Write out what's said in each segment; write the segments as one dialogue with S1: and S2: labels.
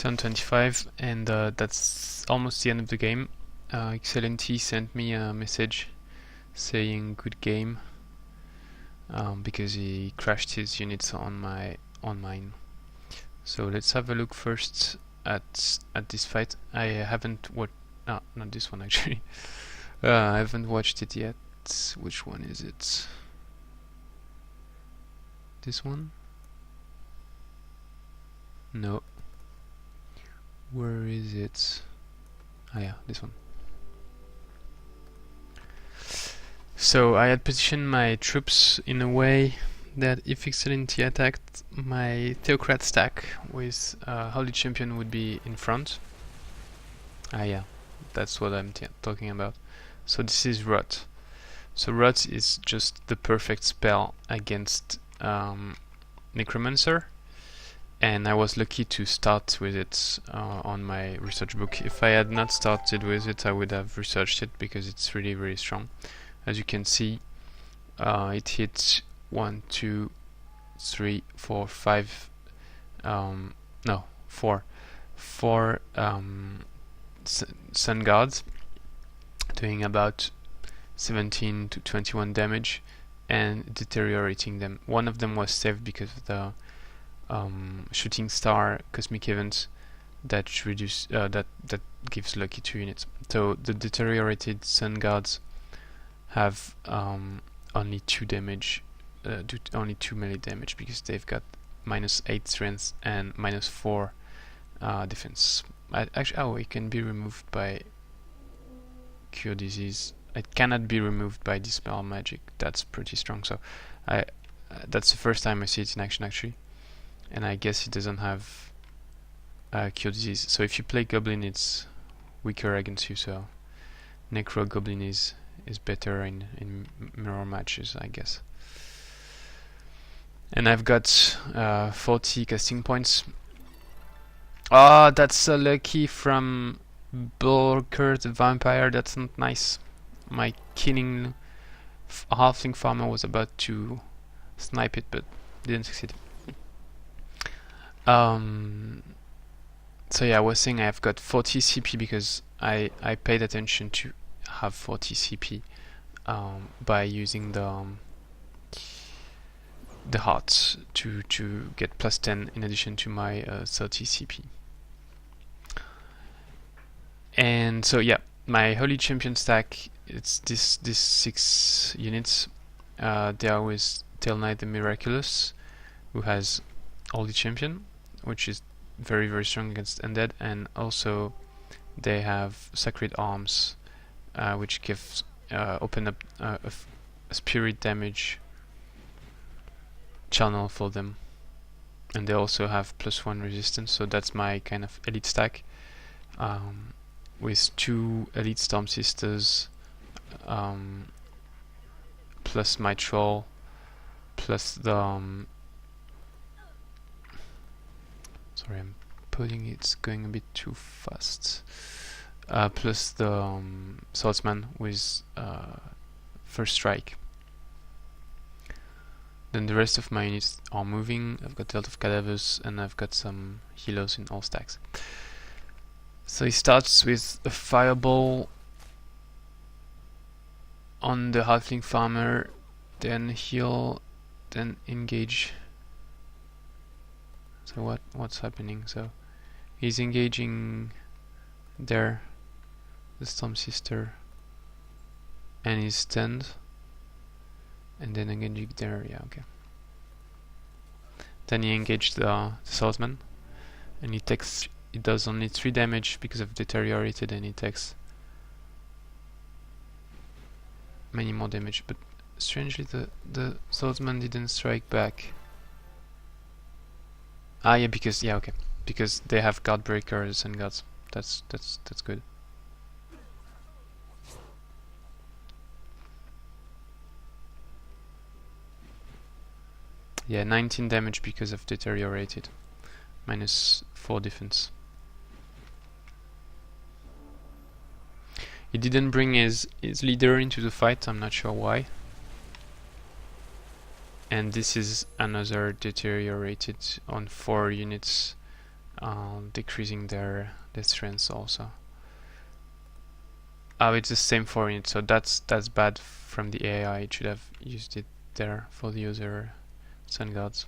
S1: turn 25, and that's almost the end of the game. xlnt sent me a message saying good game, because he crashed his units on mine. So let's have a look first at this fight. I haven't watched, no, not this one actually. I haven't watched it yet. Which one is it? This one? No. Where is it? Ah yeah, this one. So I had positioned my troops in a way that if xlnt attacked, my Theocrat stack with Holy Champion would be in front. Ah yeah, that's what I'm talking about. So this is Rot. So Rot is just the perfect spell against Necromancer, and I was lucky to start with it on my research book. If I had not started with it, I would have researched it because it's really, really strong. As you can see, it hits 1, 2, 3, 4, 5, no, 4 Sun Guards, doing about 17 to 21 damage and deteriorating them. One of them was saved because of the shooting star cosmic event that reduce that gives lucky 2 units. So the deteriorated Sun Guards have only 2 damage, only 2 melee damage, because they've got -8 strength and -4 defense. Actually, oh, it can be removed by cure disease. It cannot be removed by dispel magic. That's pretty strong. So that's the first time I see it in action actually, and I guess it doesn't have cure disease. So if you play Goblin, it's weaker against you. So Necro Goblin is better in mirror matches, I guess. And I've got 40 casting points. Oh, that's so lucky from Bulker the Vampire. That's not nice. My killing halfling farmer was about to snipe it, but didn't succeed. So yeah, I was saying I've got 40 CP because I paid attention to have 40 CP by using the hearts to get +10 in addition to my 30 CP. And so yeah, my Holy Champion stack, it's this 6 units. They are with Tail Knight the Miraculous, who has Holy Champion, which is very, very strong against undead, and also they have Sacred Arms, which gives open up a spirit damage channel for them, and they also have +1 resistance. So that's my kind of elite stack, with 2 elite Storm Sisters, plus my troll, plus the sorry, I'm putting it's going a bit too fast. Plus the swordsman with first strike. Then the rest of my units are moving. I've got a lot of cadavers and I've got some healers in all stacks. So he starts with a fireball on the halfling farmer, then heal, then engage. So what's happening? So he's engaging there, the Storm Sister, and he's stunned, and then engaging there. Yeah, okay. Then he engaged the swordsman, and he does only 3 damage because of deteriorated, and he takes many more damage. But strangely, the swordsman didn't strike back. Ah, yeah, because because they have guard breakers and guards. That's good. Yeah, 19 damage because of deteriorated, -4 defense. He didn't bring his leader into the fight. I'm not sure why. And this is another deteriorated on 4 units decreasing their strength also. Oh, it's the same for it, so that's bad from the AI. It should have used it there for the other Sun Guards.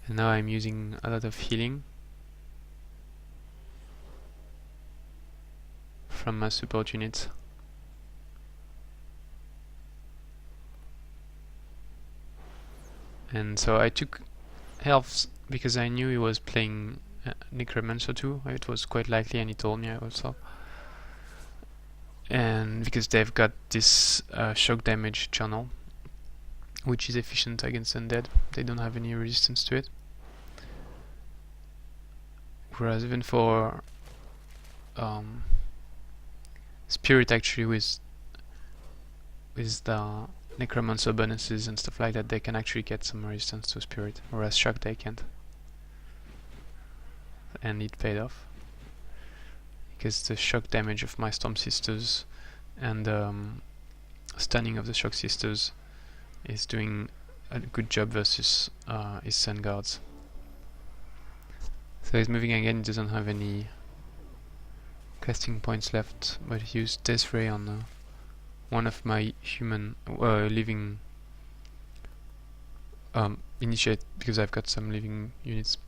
S1: And now I'm using a lot of healing from my support units. And so I took healths because I knew he was playing Necromancer too. It was quite likely, and he told me also. And because they've got this shock damage channel, which is efficient against undead, they don't have any resistance to it. Whereas even for spirit, actually, with the necromancer bonuses and stuff like that, they can actually get some resistance to spirit, whereas shock they can't. And it paid off, because the shock damage of my Storm Sisters and stunning of the Shock Sisters is doing a good job versus his Sun Guards. So he's moving again. He doesn't have any casting points left, but he used Death Ray on one of my human living initiate, because I've got some living units.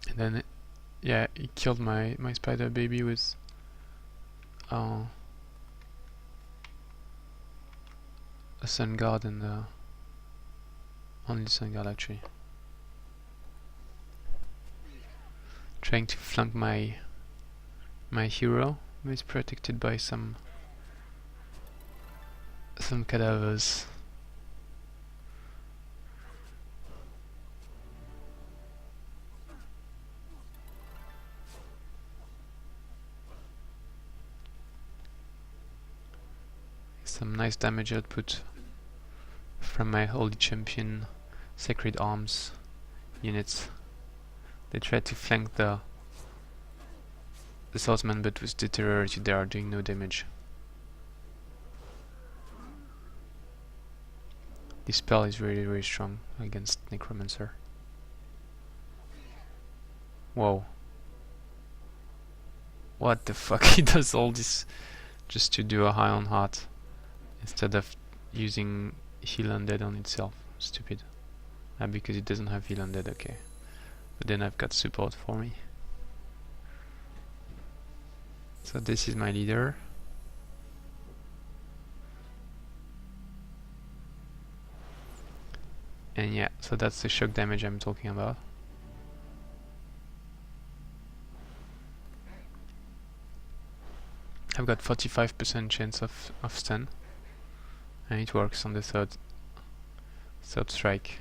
S1: And then yeah, he killed my spider baby with a Sun Guard, and only Sun Guard actually. Trying to flank my hero, who is protected by some cadavers. Some nice damage output from my Holy Champion Sacred Arms units. They tried to flank the swordsman, but was deteriorated. They are doing no damage. This spell is really, really strong against Necromancer. Whoa. What the fuck? He does all this just to do a high on heart instead of using heal undead on itself. Stupid. Because it doesn't have heal undead, okay. But then I've got support for me. So this is my leader. And yeah, so that's the shock damage I'm talking about. I've got 45% chance of stun, and it works on the third strike.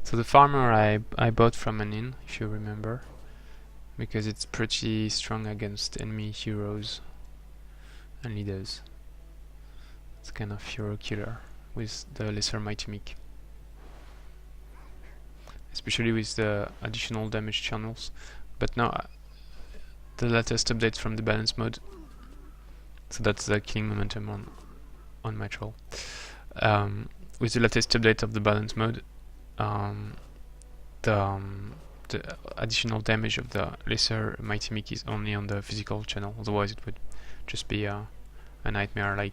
S1: So the farmer I bought from an inn, if you remember, because it's pretty strong against enemy heroes and leaders. It's kind of hero killer with the lesser mighty meek, especially with the additional damage channels. But now the latest update from the balance mode, so that's the killing momentum on my troll. With the latest update of the balance mode, the additional damage of the lesser mighty meek is only on the physical channel. Otherwise it would just be a nightmare, like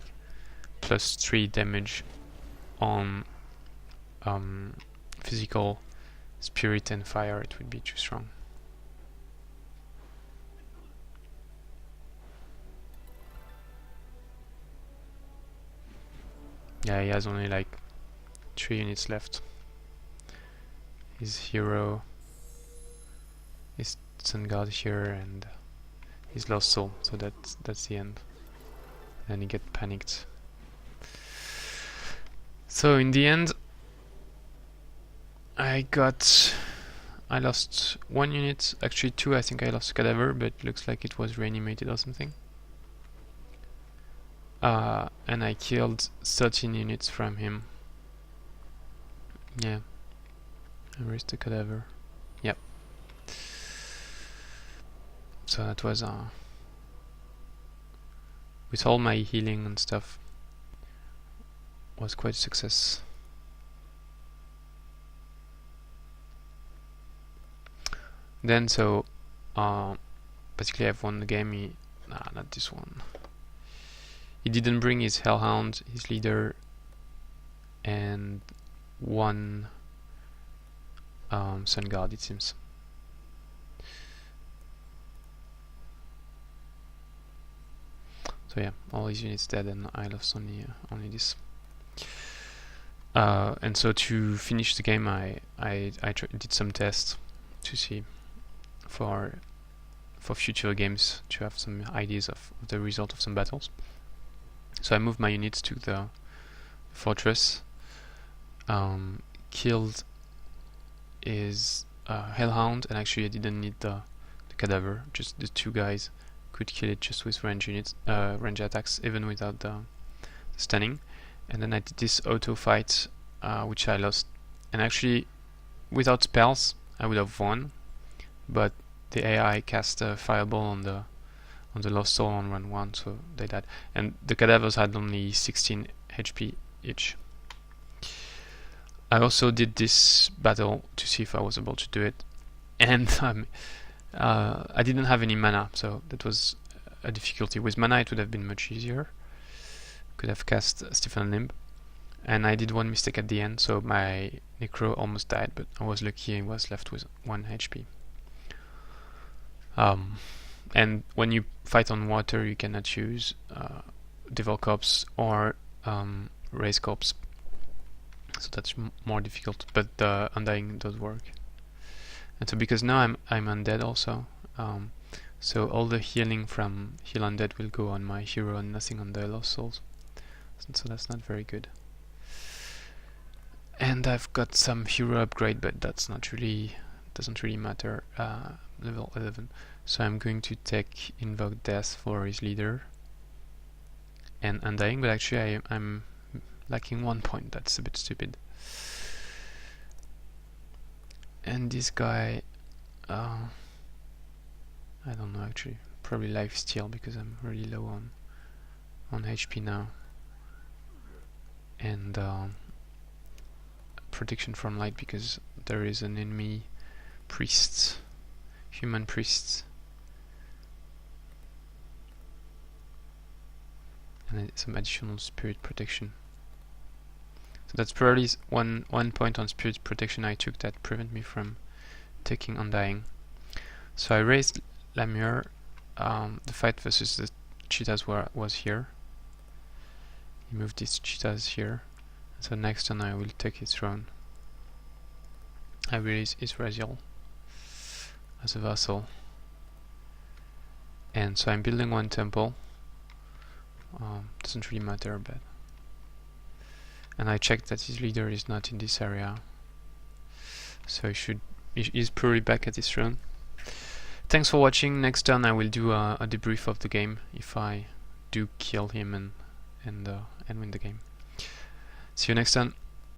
S1: +3 damage on physical, spirit and fire. It would be too strong. Yeah, he has only like 3 units left. His hero, his Sun Guard here, and his Lost Soul. So that's the end. And he get panicked. So in the end, I lost 1 unit, actually 2. I think I lost a Cadaver, but looks like it was reanimated or something. And I killed 13 units from him. Yeah. And where's the cadaver? Yep. So that was with all my healing and stuff, was quite a success. Then so basically I've won the game. Not this one. He didn't bring his Hell Hound, his leader, and one Sun Guard, it seems. So yeah, all his units dead, and I lost only this. And so to finish the game, I did some tests to see for future games, to have some ideas of the result of some battles. So I moved my units to the fortress, killed his Hell Hound, and actually I didn't need the Cadaver, just the two guys could kill it just with range attacks, even without the stunning. And then I did this auto fight, which I lost, and actually without spells I would have won, but the AI cast a fireball on the Lost Soul on run 1, so they died. And the Cadavers had only 16 HP each. I also did this battle to see if I was able to do it, and I didn't have any mana, so that was a difficulty. With mana it would have been much easier. Could have cast Stephen Limb, and I did one mistake at the end, so my Necro almost died, but I was lucky and was left with 1 HP. And when you fight on water, you cannot use Devil Corpse or Raise Corpse, so that's more difficult, but Undying does work. And so because now I'm undead also, so all the healing from Heal Undead will go on my hero and nothing on the Lost Souls, so that's not very good. And I've got some hero upgrade, but that's not really, doesn't really matter. Level 11, so I'm going to take Invoke Death for his leader and Undying, but actually I'm lacking 1 point. That's a bit stupid. And this guy, I don't know, actually probably life steal, because I'm really low on HP now, and protection from light, because there is an enemy priest, human priests, and some additional spirit protection. So that's probably one point on spirit protection I took that prevent me from taking Undying. So I raised Lamure. The fight versus the cheetahs was here. He moved these cheetahs here. So next turn I will take his throne. I release Israel as a vassal. And so I'm building 1 temple. Doesn't really matter, but. And I checked that his leader is not in this area, so he's probably back at his throne. Thanks for watching. Next turn I will do a debrief of the game if I do kill him and win the game. See you next turn.